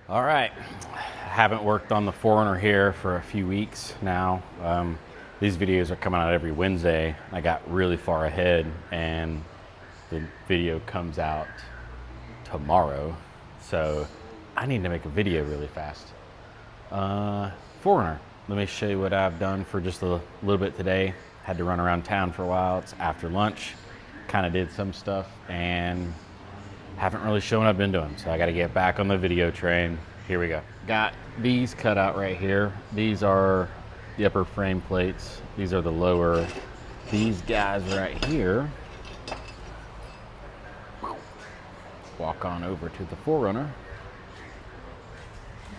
All right, haven't worked on the 4Runner here for a few weeks now. These videos are coming out every Wednesday. I got really far ahead and the video comes out tomorrow. So I need to make a video really fast. 4Runner, let me show you what I've done for just a little bit today. Had to run around town for a while. It's after lunch, kind of did some stuff and haven't really shown what I've been doing. So I got to get back on the video train. Here we go. Got these cut out right here. These are the upper frame plates. These are the lower. These guys right here, walk on over to the 4Runner,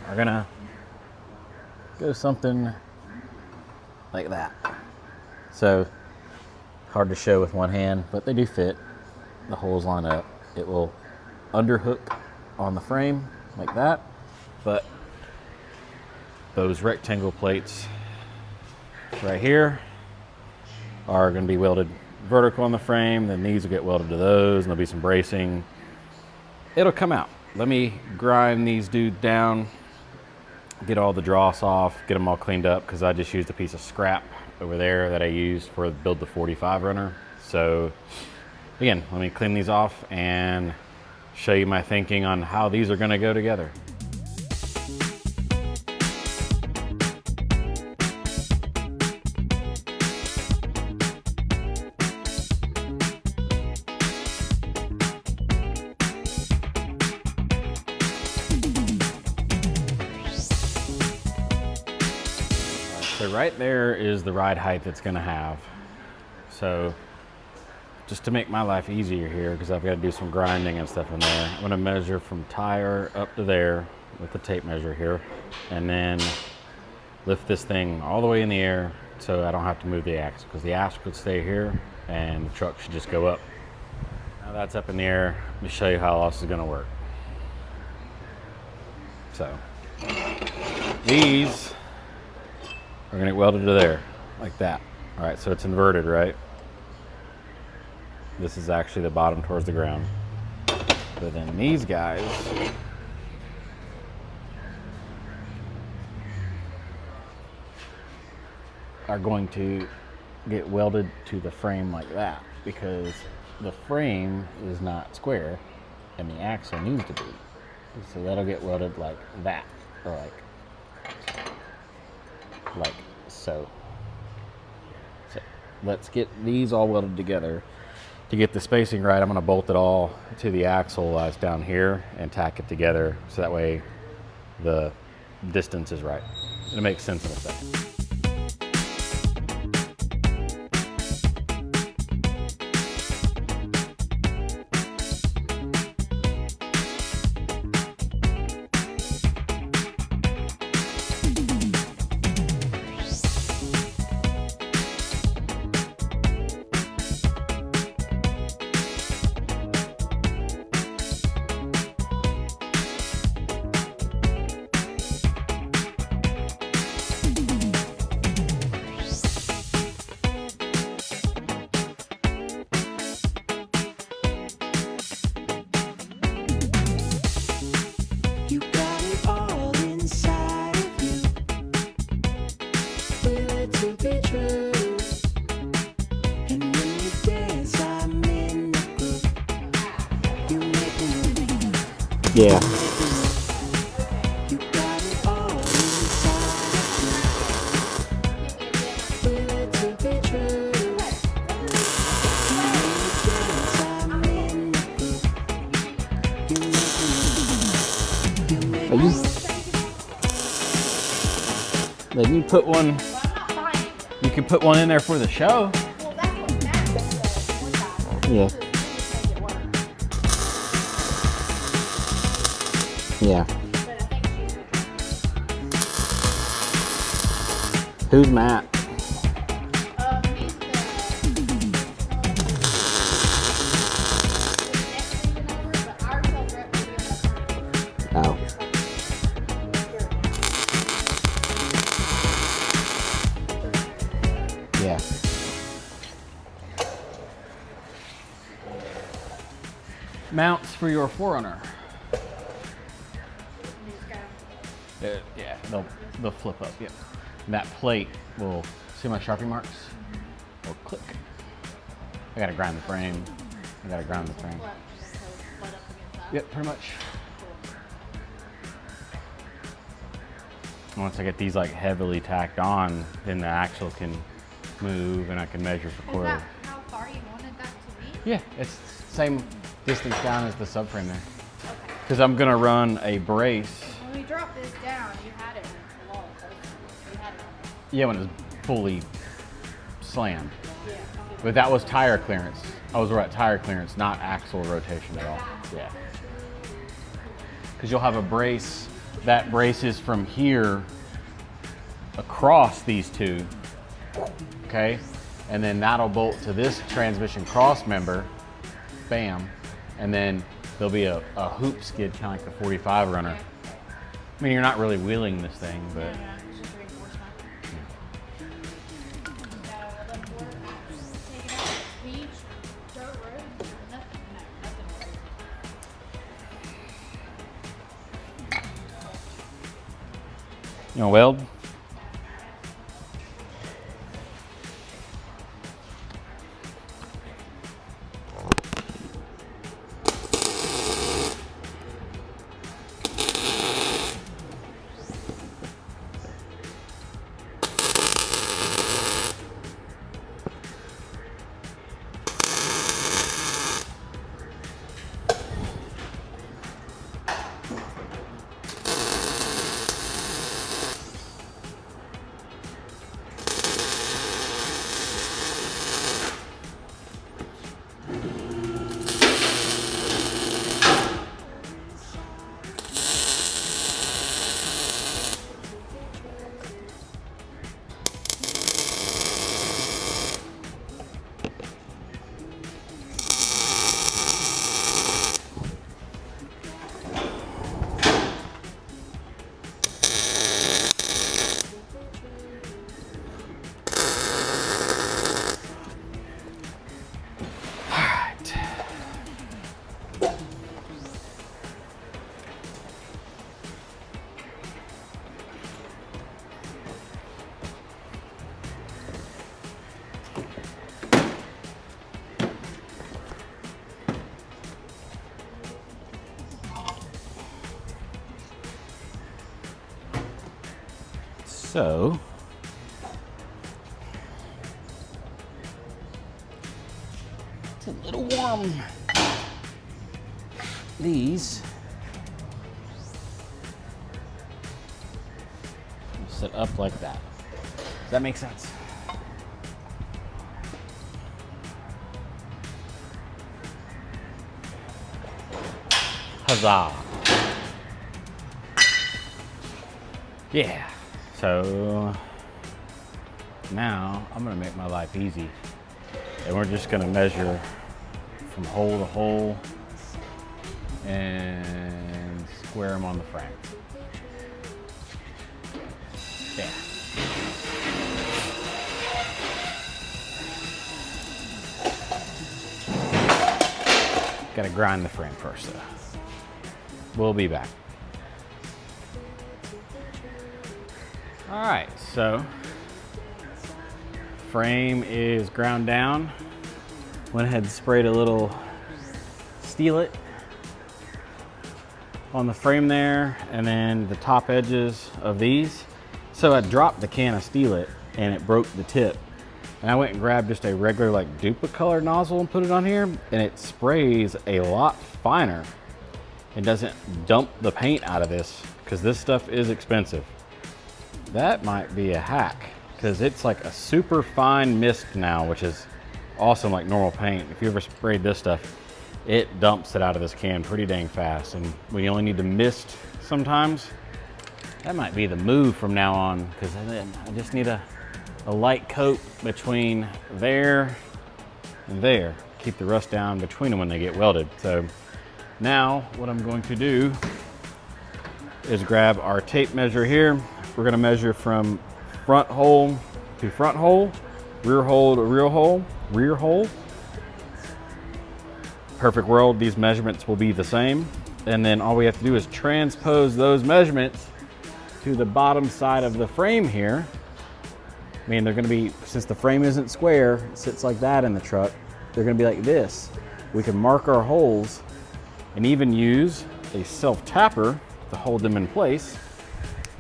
are gonna go something like that. So hard to show with one hand, but they do fit. The holes line up. It will underhook on the frame like that, but those rectangle plates right here are going to be welded vertical on the frame. Then these will get welded to those, and there'll be some bracing. It'll come out. Let me grind these dudes down, get all the dross off, get them all cleaned up, because I just used a piece of scrap over there that I used for build the 45 runner. So again, let me clean these off and show you my thinking on how these are going to go together. So right there is the ride height it's going to have. So just to make my life easier here, because I've got to do some grinding and stuff in there, I'm going to measure from tire up to there with the tape measure here, and then lift this thing all the way in the air so I don't have to move the axle, because the axle could stay here and the truck should just go up. Now that's up in the air. Let me show you how all this is going to work. So these are going to get welded to there like that. All right, so it's inverted, right? This is actually the bottom towards the ground. But then these guys are going to get welded to the frame like that, because the frame is not square and the axle needs to be. So that'll get welded like that, or like so. So let's get these all welded together. To get the spacing right, I'm going to bolt it all to the axle that's down here and tack it together, so that way the distance is right. It'll make sense in a second. Yeah. Then you put one. You can put one in there for the show. Well, that's what matters. Yeah. Yeah. Who's Matt? He's but our sales rep will be able to Oh. Yeah. Mounts for your 4Runner. just gotta Yeah, they'll flip up. Yep. And that plate will see my Sharpie marks. Will click. I gotta grind the frame. I gotta ground the frame. What, so butt up against that? Yep, pretty much. Cool. Once I get these like heavily tacked on, then the axle can move and I can measure for Is quarter. that how far you wanted that to be? Yeah, it's same distance down as the subframe there. Okay. Because I'm gonna run a brace. When we dropped this down, you had it below. You had it. Yeah, when it's fully slammed. Yeah. But that was tire clearance. I was at tire clearance, not axle rotation at all. Yeah. Because you'll have a brace, that braces from here across these two, okay? And then that'll bolt to this transmission cross member, bam. And then there'll be a hoop skid, kind of like the 45 runner. I mean, you're not really wheeling this thing, but. Yeah, it's just reinforcement. Take it out. Beach, dirt road, nothing. No, nothing. You know, weld? So, it's a little warm. These will sit up like that. Does that make sense? Huzzah. Yeah. So now I'm gonna make my life easy. And we're just gonna measure from hole to hole and square them on the frame. Yeah. Gotta grind the frame first though. We'll be back. All right, so frame is ground down. Went ahead and sprayed a little Steelite on the frame there, and then the top edges of these. So I dropped the can of Steelite and it broke the tip. And I went and grabbed just a regular like Duplicolor nozzle and put it on here, and it sprays a lot finer. It doesn't dump the paint out of this because this stuff is expensive. That might be a hack because it's like a super fine mist now, which is awesome like normal paint. If you ever sprayed this stuff, it dumps it out of this can pretty dang fast. And when you only need to mist sometimes, that might be the move from now on, because I just need a light coat between there and there. Keep the rust down between them when they get welded. So now what I'm going to do is grab our tape measure here. We're gonna measure from front hole to front hole, rear hole to rear hole, rear hole. Perfect world, these measurements will be the same. And then all we have to do is transpose those measurements to the bottom side of the frame here, I mean, they're gonna be, since the frame isn't square, it sits like that in the truck, they're gonna be like this. We can mark our holes and even use a self-tapper to hold them in place.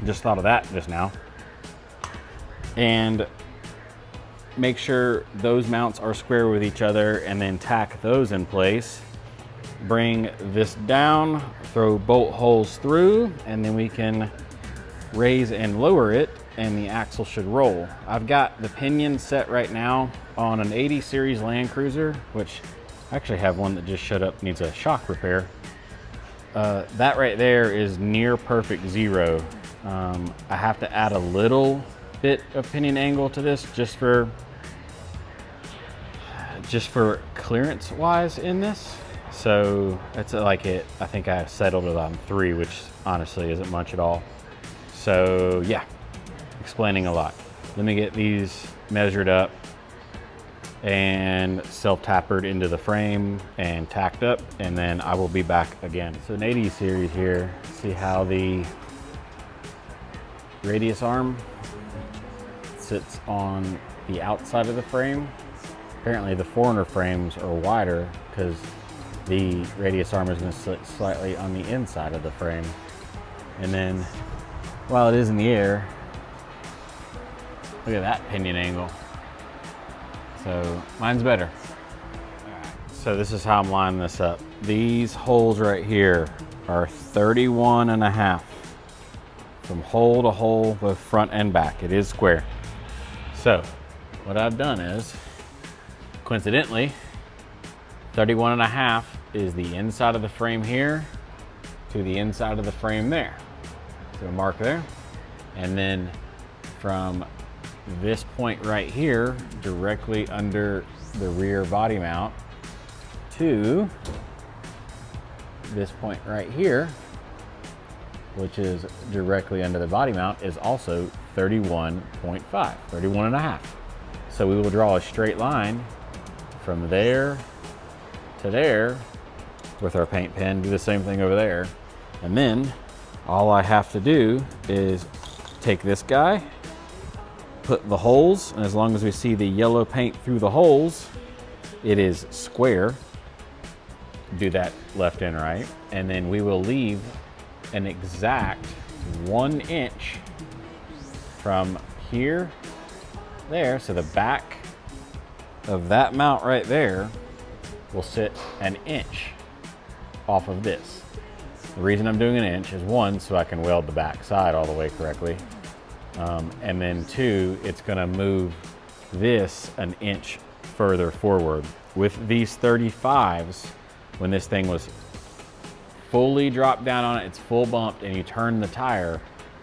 Just thought of that just now. And make sure those mounts are square with each other and then tack those in place. Bring this down, throw bolt holes through, and then we can raise and lower it and the axle should roll. I've got the pinion set right now on an 80 series Land Cruiser, which I actually have one that just showed up, needs a shock repair. That right there is near perfect zero. I have to add a little bit of pinion angle to this just for clearance wise in this. So it's like I think I settled it on 3, which honestly isn't much at all. So yeah, explaining a lot. Let me get these measured up and self-tappered into the frame and tacked up, and then I will be back again. So an 80 series here, see how the radius arm sits on the outside of the frame. Apparently the 4Runner frames are wider because the radius arm is going to sit slightly on the inside of the frame. And then while it is in the air, look at that pinion angle. So mine's better. So this is how I'm lining this up. These holes right here are 31.5 from hole to hole, both front and back. It is square. So what I've done is, coincidentally, 31.5 is the inside of the frame here to the inside of the frame there. So mark there. And then from this point right here, directly under the rear body mount, to this point right here, which is directly under the body mount, is also 31.5, 31.5. So we will draw a straight line from there to there with our paint pen, do the same thing over there. And then all I have to do is take this guy, put the holes, and as long as we see the yellow paint through the holes, it is square. Do that left and right. And then we will leave an exact 1 inch from here, there. So the back of that mount right there will sit 1 inch off of this. The reason I'm doing 1 inch is 1, so I can weld the back side all the way correctly. And then 2, it's gonna move this 1 inch further forward. With these 35s, when this thing was fully dropped down on it, it's full bumped, and you turn the tire,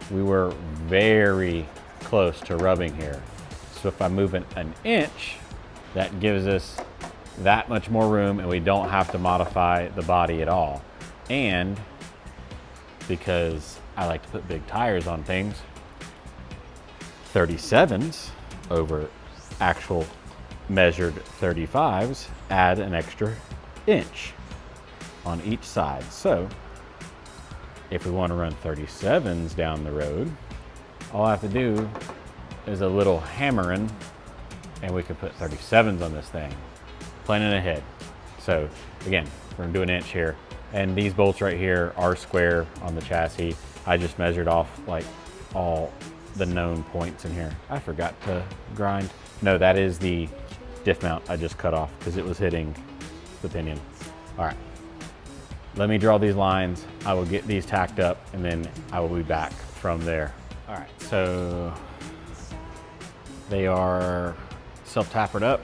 we were very close to rubbing here. So if I move 1 inch, that gives us that much more room, and we don't have to modify the body at all. And because I like to put big tires on things, 37s over actual measured 35s add an extra inch on each side. So if we want to run 37s down the road, all I have to do is a little hammering and we can put 37s on this thing, planning ahead. So again, we're gonna do 1 inch here, and these bolts right here are square on the chassis. I just measured off like all the known points in here. I forgot to grind. No, that is the diff mount I just cut off because it was hitting the pinion. All right, let me draw these lines. I will get these tacked up and then I will be back from there. All right, so they are self-tappered up.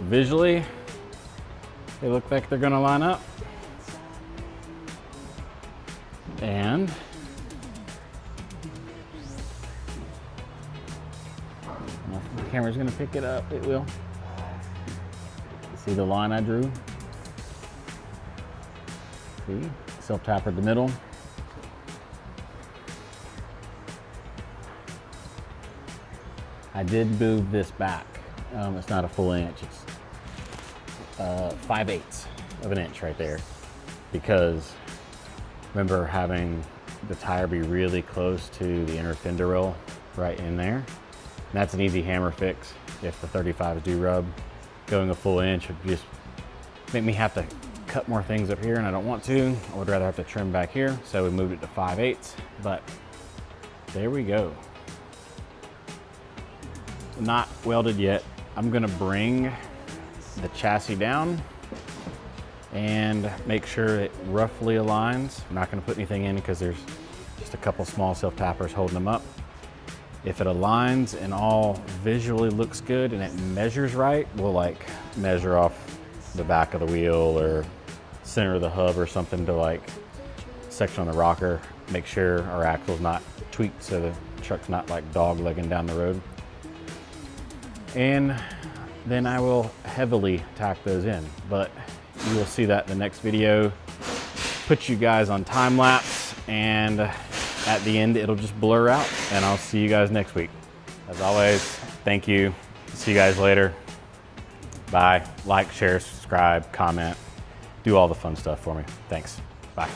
Visually, they look like they're gonna line up. And if the camera's gonna pick it up, it will. See the line I drew? See, self-tappered the middle. I did move this back. It's not a full inch, it's 5/8 of an inch right there. Because remember having the tire be really close to the inner fender roll, right in there. And that's an easy hammer fix if the 35s do rub. Going a full inch would just make me have to cut more things up here, and I don't want to. I would rather have to trim back here, so we moved it to 5/8, but there we go. Not welded yet. I'm gonna bring the chassis down and make sure it roughly aligns. I'm not gonna put anything in because there's just a couple small self-tappers holding them up. If it aligns and all visually looks good and it measures right, we'll like measure off the back of the wheel or center of the hub or something to like section on the rocker, make sure our axle's not tweaked so the truck's not like dog legging down the road. And then I will heavily tack those in, but you will see that in the next video. Put you guys on time lapse, and at the end it'll just blur out, and I'll see you guys next week. As always, thank you. See you guys later. Bye. Like, share, subscribe, comment, do all the fun stuff for me. Thanks. Bye.